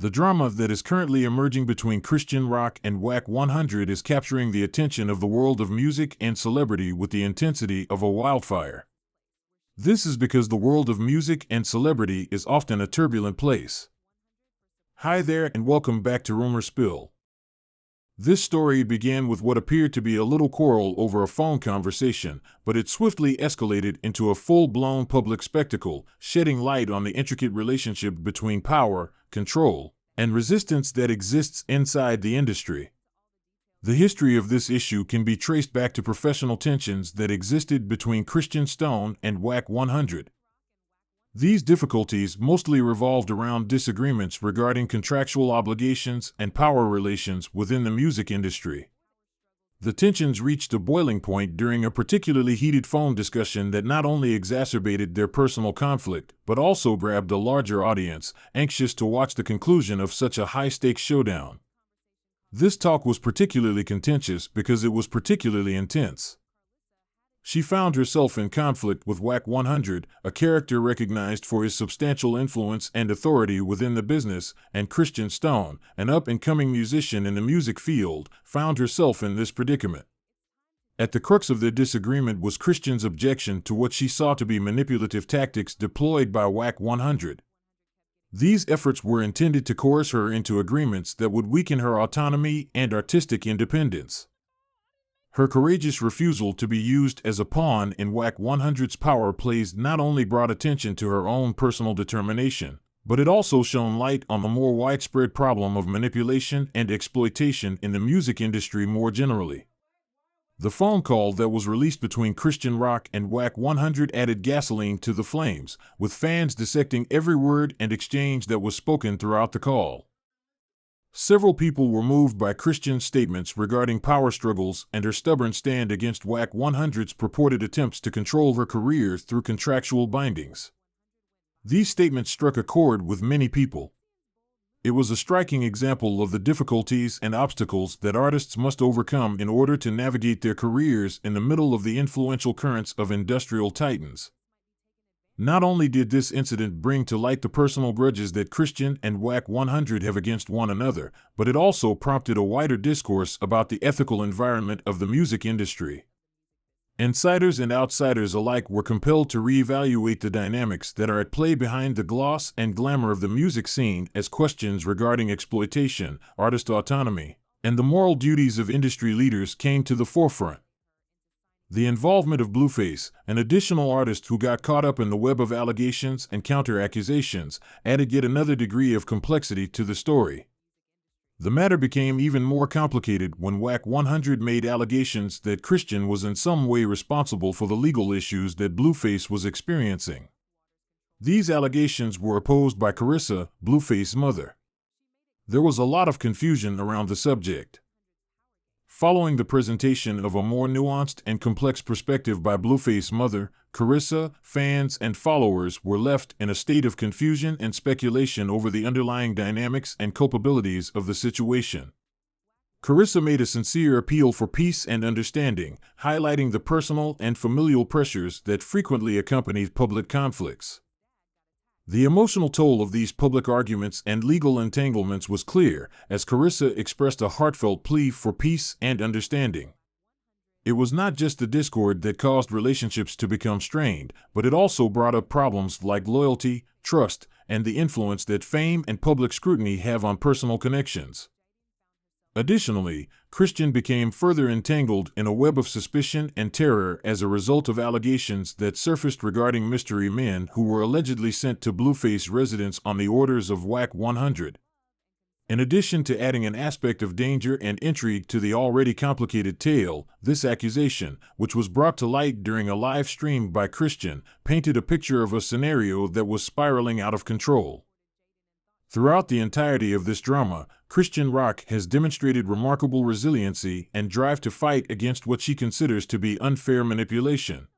The drama that is currently emerging between Christian Rock and Wack 100 is capturing the attention of the world of music and celebrity with the intensity of a wildfire. This is because the world of music and celebrity is often a turbulent place. Hi there and welcome back to Rumor Spill. This story began with what appeared to be a little quarrel over a phone conversation, but it swiftly escalated into a full-blown public spectacle, shedding light on the intricate relationship between power, control, and resistance that exists inside the industry. The history of this issue can be traced back to professional tensions that existed between Christian Stone and Wack 100. These difficulties mostly revolved around disagreements regarding contractual obligations and power relations within the music industry. The tensions reached a boiling point during a particularly heated phone discussion that not only exacerbated their personal conflict, but also grabbed a larger audience, anxious to watch the conclusion of such a high-stakes showdown. This talk was particularly contentious because it was particularly intense. She found herself in conflict with Wack 100, a character recognized for his substantial influence and authority within the business, and Christian Stone, an up-and-coming musician in the music field, found herself in this predicament. At the crux of their disagreement was Christian's objection to what she saw to be manipulative tactics deployed by Wack 100. These efforts were intended to coerce her into agreements that would weaken her autonomy and artistic independence. Her courageous refusal to be used as a pawn in Wack 100's power plays not only brought attention to her own personal determination, but it also shone light on the more widespread problem of manipulation and exploitation in the music industry more generally. The phone call that was released between Christian Rock and Wack 100 added gasoline to the flames, with fans dissecting every word and exchange that was spoken throughout the call. Several people were moved by Christian's statements regarding power struggles and her stubborn stand against Wack 100's purported attempts to control her career through contractual bindings. These statements struck a chord with many people. It was a striking example of the difficulties and obstacles that artists must overcome in order to navigate their careers in the middle of the influential currents of industrial titans. Not only did this incident bring to light the personal grudges that Christian and Wack 100 have against one another, but it also prompted a wider discourse about the ethical environment of the music industry. Insiders and outsiders alike were compelled to reevaluate the dynamics that are at play behind the gloss and glamour of the music scene as questions regarding exploitation, artist autonomy, and the moral duties of industry leaders came to the forefront. The involvement of Blueface, an additional artist who got caught up in the web of allegations and counter-accusations, added yet another degree of complexity to the story. The matter became even more complicated when Wack 100 made allegations that Christian was in some way responsible for the legal issues that Blueface was experiencing. These allegations were opposed by Carissa, Blueface's mother. There was a lot of confusion around the subject. Following the presentation of a more nuanced and complex perspective by Blueface's mother, Carissa, fans, and followers were left in a state of confusion and speculation over the underlying dynamics and culpabilities of the situation. Carissa made a sincere appeal for peace and understanding, highlighting the personal and familial pressures that frequently accompany public conflicts. The emotional toll of these public arguments and legal entanglements was clear, as Carissa expressed a heartfelt plea for peace and understanding. It was not just the discord that caused relationships to become strained, but it also brought up problems like loyalty, trust, and the influence that fame and public scrutiny have on personal connections. Additionally, Christian became further entangled in a web of suspicion and terror as a result of allegations that surfaced regarding mystery men who were allegedly sent to Blueface residence on the orders of Wack 100. In addition to adding an aspect of danger and intrigue to the already complicated tale, this accusation, which was brought to light during a live stream by Christian, painted a picture of a scenario that was spiraling out of control. Throughout the entirety of this drama, Christian Rock has demonstrated remarkable resiliency and drive to fight against what she considers to be unfair manipulation.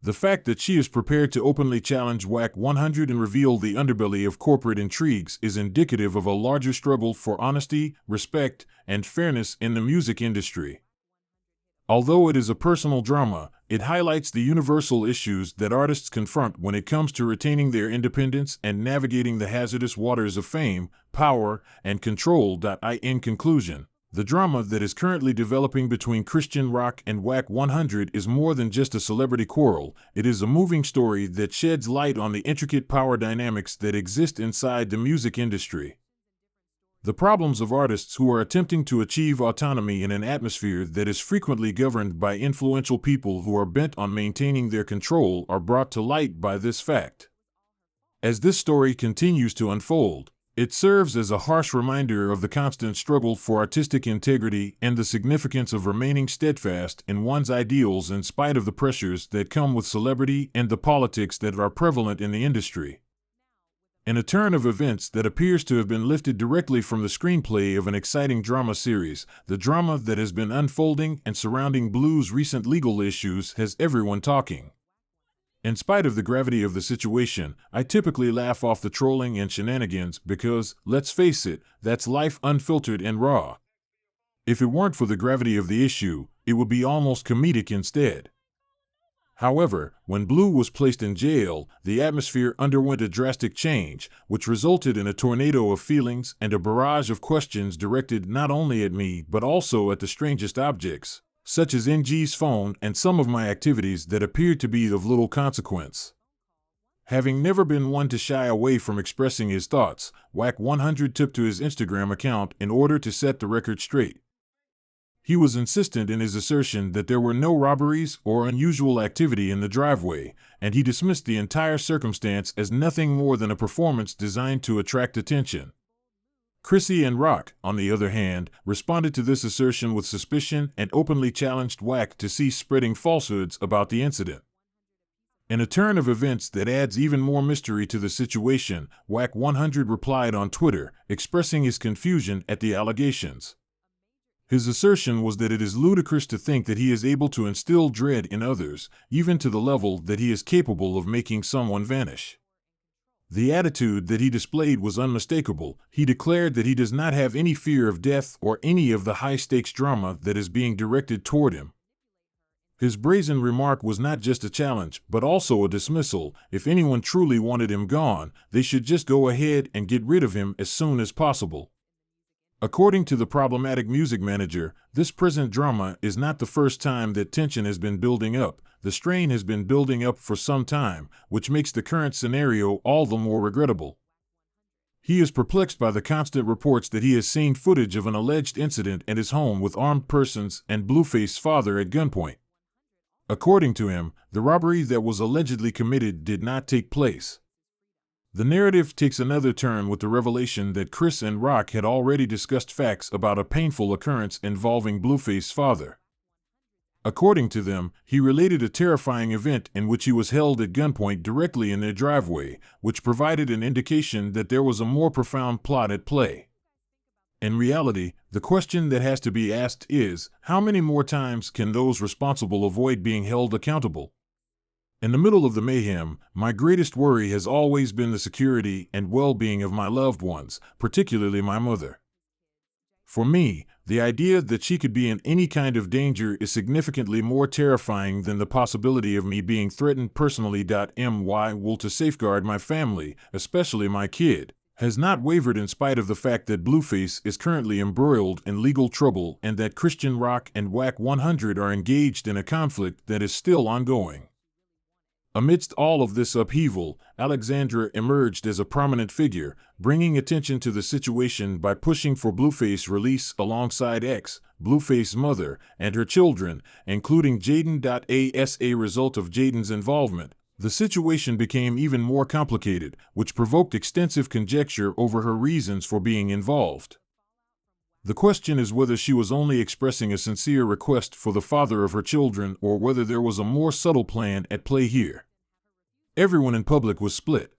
The fact that she is prepared to openly challenge Wack 100 and reveal the underbelly of corporate intrigues is indicative of a larger struggle for honesty, respect, and fairness in the music industry. Although it is a personal drama, it highlights the universal issues that artists confront when it comes to retaining their independence and navigating the hazardous waters of fame, power, and control. In conclusion, the drama that is currently developing between Christian Rock and Wack 100 is more than just a celebrity quarrel. It is a moving story that sheds light on the intricate power dynamics that exist inside the music industry. The problems of artists who are attempting to achieve autonomy in an atmosphere that is frequently governed by influential people who are bent on maintaining their control are brought to light by this fact. As this story continues to unfold, it serves as a harsh reminder of the constant struggle for artistic integrity and the significance of remaining steadfast in one's ideals in spite of the pressures that come with celebrity and the politics that are prevalent in the industry. In a turn of events that appears to have been lifted directly from the screenplay of an exciting drama series, the drama that has been unfolding and surrounding Blue's recent legal issues has everyone talking. In spite of the gravity of the situation, I typically laugh off the trolling and shenanigans because, let's face it, that's life unfiltered and raw. If it weren't for the gravity of the issue, it would be almost comedic instead. However, when Blue was placed in jail, the atmosphere underwent a drastic change, which resulted in a tornado of feelings and a barrage of questions directed not only at me but also at the strangest objects, such as NG's phone and some of my activities that appeared to be of little consequence. Having never been one to shy away from expressing his thoughts, Wack 100 took to his Instagram account in order to set the record straight. He was insistent in his assertion that there were no robberies or unusual activity in the driveway, and he dismissed the entire circumstance as nothing more than a performance designed to attract attention. Chrisean Rock, on the other hand, responded to this assertion with suspicion and openly challenged Wack to cease spreading falsehoods about the incident. In a turn of events that adds even more mystery to the situation, Wack 100 replied on Twitter, expressing his confusion at the allegations. His assertion was that it is ludicrous to think that he is able to instill dread in others, even to the level that he is capable of making someone vanish. The attitude that he displayed was unmistakable. He declared that he does not have any fear of death or any of the high-stakes drama that is being directed toward him. His brazen remark was not just a challenge, but also a dismissal. If anyone truly wanted him gone, they should just go ahead and get rid of him as soon as possible. According to the problematic music manager, this present drama is not the first time that tension has been building up. The strain has been building up for some time, which makes the current scenario all the more regrettable. He is perplexed by the constant reports that he has seen footage of an alleged incident at his home with armed persons and Blueface's father at gunpoint. According to him, the robbery that was allegedly committed did not take place. The narrative takes another turn with the revelation that Chris and Rock had already discussed facts about a painful occurrence involving Blueface's father. According to them, he related a terrifying event in which he was held at gunpoint directly in their driveway, which provided an indication that there was a more profound plot at play. In reality, the question that has to be asked is, how many more times can those responsible avoid being held accountable? In the middle of the mayhem, my greatest worry has always been the security and well-being of my loved ones, particularly my mother. For me, the idea that she could be in any kind of danger is significantly more terrifying than the possibility of me being threatened personally. My will to safeguard my family, especially my kid, has not wavered in spite of the fact that Blueface is currently embroiled in legal trouble and that Christian Rock and Wack 100 are engaged in a conflict that is still ongoing. Amidst all of this upheaval, Alexandra emerged as a prominent figure, bringing attention to the situation by pushing for Blueface's release alongside Blueface's mother, and her children, including Jaden. As a result of Jaden's involvement, the situation became even more complicated, which provoked extensive conjecture over her reasons for being involved. The question is whether she was only expressing a sincere request for the father of her children or whether there was a more subtle plan at play here. Everyone in public was split.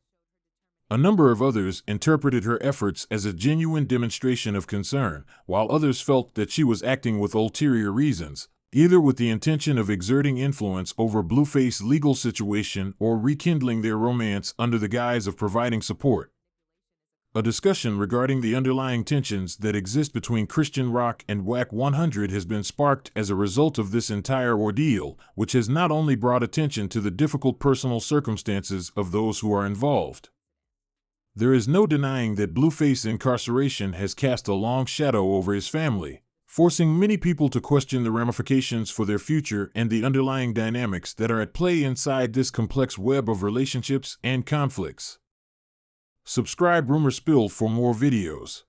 A number of others interpreted her efforts as a genuine demonstration of concern, while others felt that she was acting with ulterior reasons, either with the intention of exerting influence over Blueface's legal situation or rekindling their romance under the guise of providing support. A discussion regarding the underlying tensions that exist between Christian Rock and Wack 100 has been sparked as a result of this entire ordeal, which has not only brought attention to the difficult personal circumstances of those who are involved. There is no denying that Blueface's incarceration has cast a long shadow over his family, forcing many people to question the ramifications for their future and the underlying dynamics that are at play inside this complex web of relationships and conflicts. Subscribe Rumor Spill for more videos.